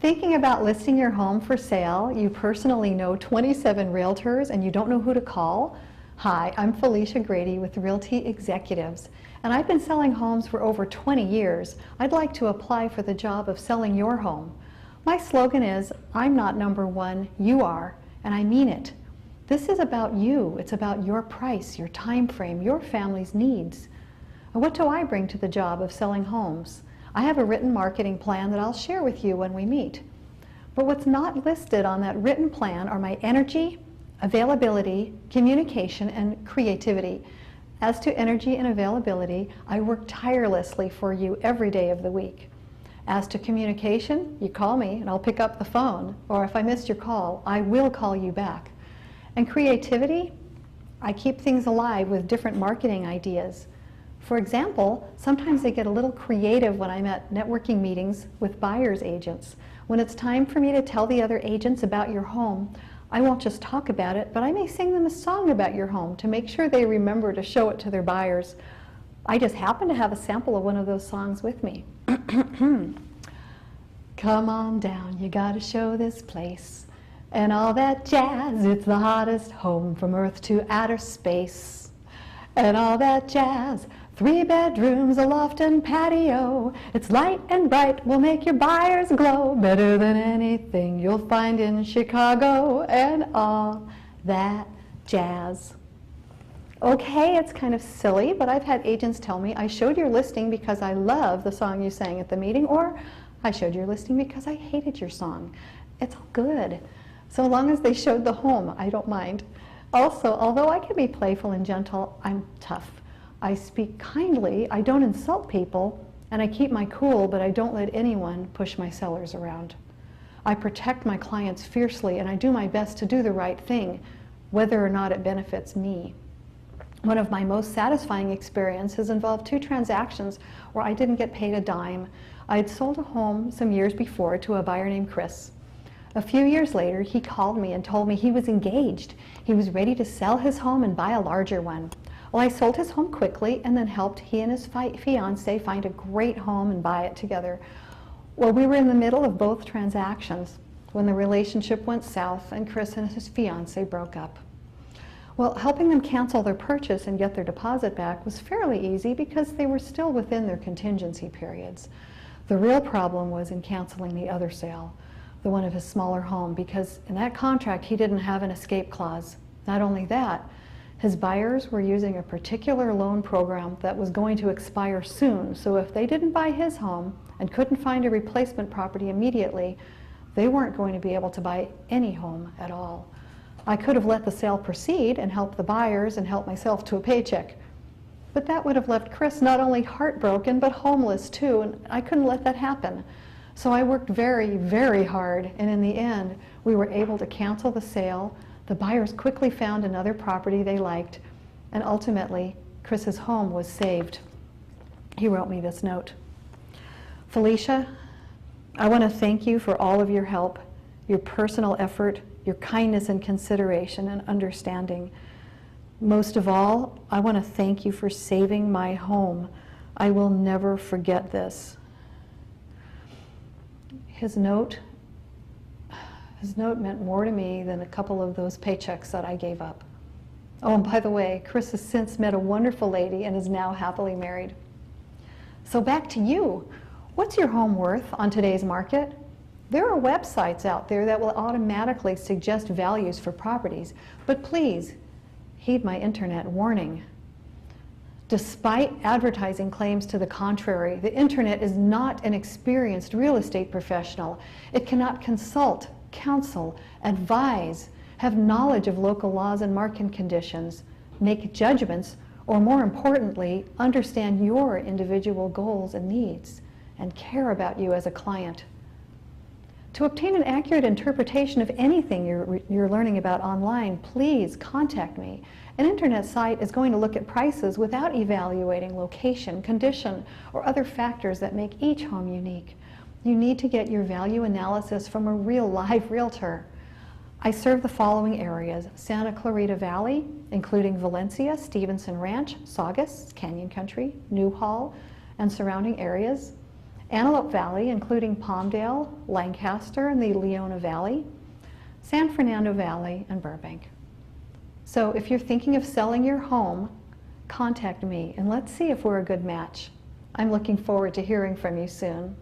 Thinking about listing your home for sale, you personally know 27 realtors and you don't know who to call? Hi, I'm Felicia Grady with Realty Executives, and I've been selling homes for over 20 years. I'd like to apply for the job of selling your home. My slogan is, I'm not number one, you are, and I mean it. This is about you. It's about your price, your time frame, your family's needs. And what do I bring to the job of selling homes? I have a written marketing plan that I'll share with you when we meet. But what's not listed on that written plan are my energy, availability, communication, and creativity. As to energy and availability, I work tirelessly for you every day of the week. As to communication, you call me and I'll pick up the phone, or if I missed your call, I will call you back. And creativity, I keep things alive with different marketing ideas. For example, sometimes I get a little creative when I'm at networking meetings with buyer's agents. When it's time for me to tell the other agents about your home, I won't just talk about it, but I may sing them a song about your home to make sure they remember to show it to their buyers. I just happen to have a sample of one of those songs with me. Come on down, you gotta show this place. And all that jazz, it's the hottest home from Earth to outer space. And all that jazz, 3 bedrooms, a loft and patio. It's light and bright, will make your buyers glow. Better than anything you'll find in Chicago. And all that jazz. Okay, it's kind of silly, but I've had agents tell me, I showed your listing because I love the song you sang at the meeting, or I showed your listing because I hated your song. It's all good. So long as they showed the home, I don't mind. Also, although I can be playful and gentle, I'm tough. I speak kindly, I don't insult people, and I keep my cool, but I don't let anyone push my sellers around. I protect my clients fiercely, and I do my best to do the right thing, whether or not it benefits me. One of my most satisfying experiences involved 2 transactions where I didn't get paid a dime. I had sold a home some years before to a buyer named Chris. A few years later, he called me and told me he was engaged. He was ready to sell his home and buy a larger one. Well, I sold his home quickly and then helped he and his fiancée find a great home and buy it together. Well, we were in the middle of both transactions when the relationship went south and Chris and his fiancée broke up. Well, helping them cancel their purchase and get their deposit back was fairly easy because they were still within their contingency periods. The real problem was in canceling the other sale, the one of his smaller home, because in that contract he didn't have an escape clause. Not only that, his buyers were using a particular loan program that was going to expire soon, so if they didn't buy his home and couldn't find a replacement property immediately, they weren't going to be able to buy any home at all. I could have let the sale proceed and helped the buyers and helped myself to a paycheck, but that would have left Chris not only heartbroken but homeless too, and I couldn't let that happen. So I worked very, very hard, and in the end, we were able to cancel the sale. The buyers quickly found another property they liked, and ultimately, Chris's home was saved. He wrote me this note. Felicia, I want to thank you for all of your help, your personal effort, your kindness and consideration and understanding. Most of all, I want to thank you for saving my home. I will never forget this. His note meant more to me than a couple of those paychecks that I gave up. Oh, and by the way, Chris has since met a wonderful lady and is now happily married. So back to you. What's your home worth on today's market? There are websites out there that will automatically suggest values for properties, but please heed my internet warning. Despite advertising claims to the contrary, the internet is not an experienced real estate professional. It cannot consult, counsel, advise, have knowledge of local laws and market conditions, make judgments, or more importantly, understand your individual goals and needs, and care about you as a client. To obtain an accurate interpretation of anything you're learning about online, please contact me. An internet site is going to look at prices without evaluating location, condition, or other factors that make each home unique. You need to get your value analysis from a real live realtor. I serve the following areas: Santa Clarita Valley, including Valencia, Stevenson Ranch, Saugus, Canyon Country, Newhall, and surrounding areas, Antelope Valley, including Palmdale, Lancaster, and the Leona Valley, San Fernando Valley, and Burbank. So if you're thinking of selling your home, contact me and let's see if we're a good match. I'm looking forward to hearing from you soon.